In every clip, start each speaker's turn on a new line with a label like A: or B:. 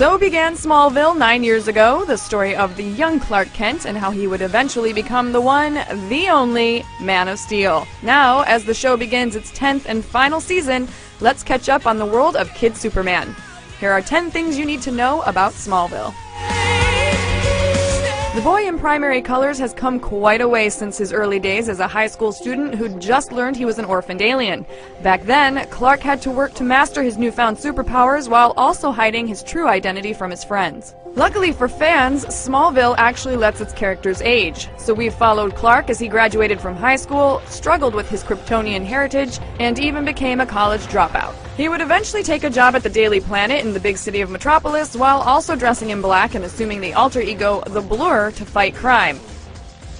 A: So began Smallville 9 years ago, the story of the young Clark Kent and how he would eventually become the one, the only, Man of Steel. Now, as the show begins its 10th and final season, let's catch up on the world of Kid Superman. Here are 10 things you need to know about Smallville. The boy in primary colors has come quite a way since his early days as a high school student who'd just learned he was an orphaned alien. Back then, Clark had to work to master his newfound superpowers while also hiding his true identity from his friends. Luckily for fans, Smallville actually lets its characters age. So we've followed Clark as he graduated from high school, struggled with his Kryptonian heritage, and even became a college dropout. He would eventually take a job at the Daily Planet in the big city of Metropolis while also dressing in black and assuming the alter ego, the Blur, to fight crime.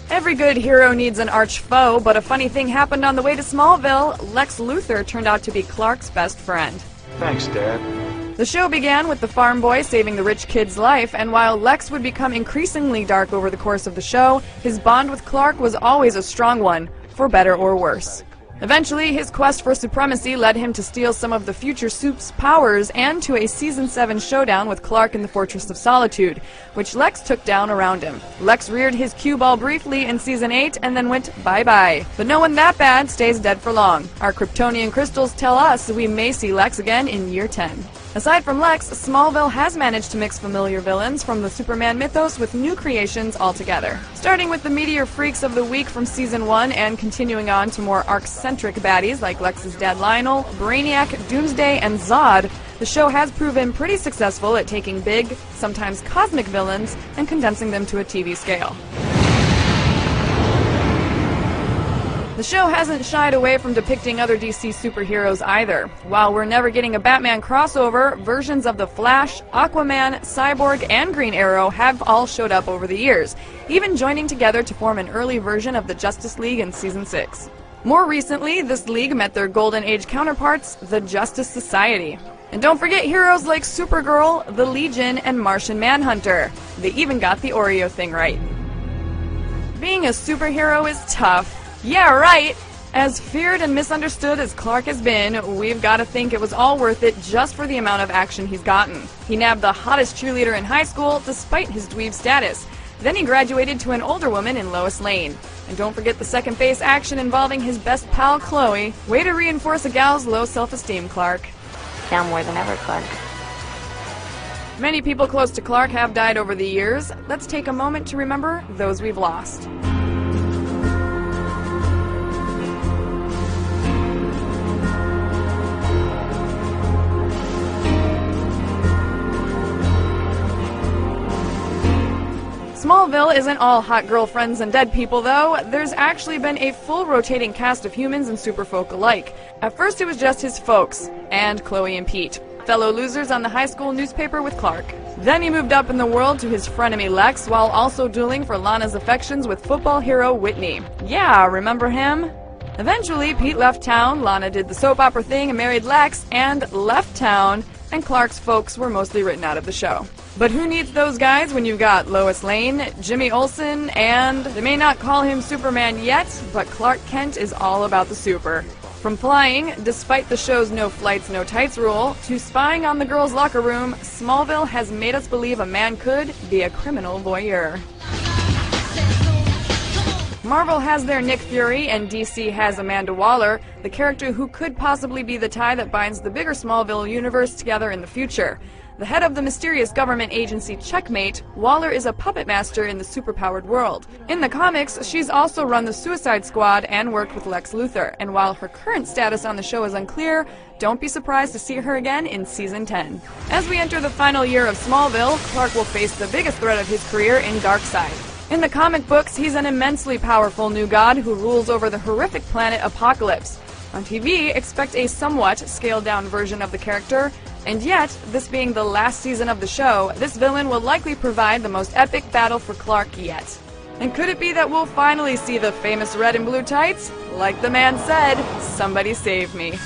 A: Every good hero needs an arch foe, but a funny thing happened on the way to Smallville. Lex Luthor turned out to be Clark's best friend.
B: Thanks, Dad.
A: The show began with the farm boy saving the rich kid's life, and while Lex would become increasingly dark over the course of the show, his bond with Clark was always a strong one, for better or worse. Eventually, his quest for supremacy led him to steal some of the future Soup's powers and to a Season 7 showdown with Clark in the Fortress of Solitude, which Lex took down around him. Lex reared his cue ball briefly in Season 8 and then went bye-bye. But no one that bad stays dead for long. Our Kryptonian crystals tell us we may see Lex again in Year 10. Aside from Lex, Smallville has managed to mix familiar villains from the Superman mythos with new creations altogether. Starting with the meteor freaks of the week from Season 1 and continuing on to more arc-centric baddies like Lex's dad Lionel, Brainiac, Doomsday, and Zod, the show has proven pretty successful at taking big, sometimes cosmic villains and condensing them to a TV scale. The show hasn't shied away from depicting other DC superheroes either. While we're never getting a Batman crossover, versions of The Flash, Aquaman, Cyborg, and Green Arrow have all showed up over the years, even joining together to form an early version of the Justice League in Season 6. More recently, this league met their Golden Age counterparts, the Justice Society. And don't forget heroes like Supergirl, the Legion, and Martian Manhunter. They even got the Oreo thing right. Being a superhero is tough. Yeah, right! As feared and misunderstood as Clark has been, we've got to think it was all worth it just for the amount of action he's gotten. He nabbed the hottest cheerleader in high school despite his dweeb status. Then he graduated to an older woman in Lois Lane. And don't forget the second base action involving his best pal, Chloe. Way to reinforce a gal's low self-esteem, Clark.
C: Now more than ever, Clark.
A: Many people close to Clark have died over the years. Let's take a moment to remember those we've lost. Smallville isn't all hot girlfriends and dead people, though. There's actually been a full rotating cast of humans and superfolk alike. At first it was just his folks, and Chloe and Pete, fellow losers on the high school newspaper with Clark. Then he moved up in the world to his frenemy Lex, while also dueling for Lana's affections with football hero Whitney. Yeah, remember him? Eventually, Pete left town, Lana did the soap opera thing and married Lex, and left town, and Clark's folks were mostly written out of the show. But who needs those guys when you've got Lois Lane, Jimmy Olsen, and they may not call him Superman yet, but Clark Kent is all about the super. From flying, despite the show's no flights, no tights rule, to spying on the girls' locker room, Smallville has made us believe a man could be a criminal voyeur. Marvel has their Nick Fury, and DC has Amanda Waller, the character who could possibly be the tie that binds the bigger Smallville universe together in the future. The head of the mysterious government agency Checkmate, Waller is a puppet master in the superpowered world. In the comics, she's also run the Suicide Squad and worked with Lex Luthor, and while her current status on the show is unclear, don't be surprised to see her again in Season 10. As we enter the final year of Smallville, Clark will face the biggest threat of his career in Darkseid. In the comic books, he's an immensely powerful new god who rules over the horrific planet Apokolips. On TV, expect a somewhat scaled-down version of the character, and yet, this being the last season of the show, this villain will likely provide the most epic battle for Clark yet. And could it be that we'll finally see the famous red and blue tights? Like the man said, somebody save me.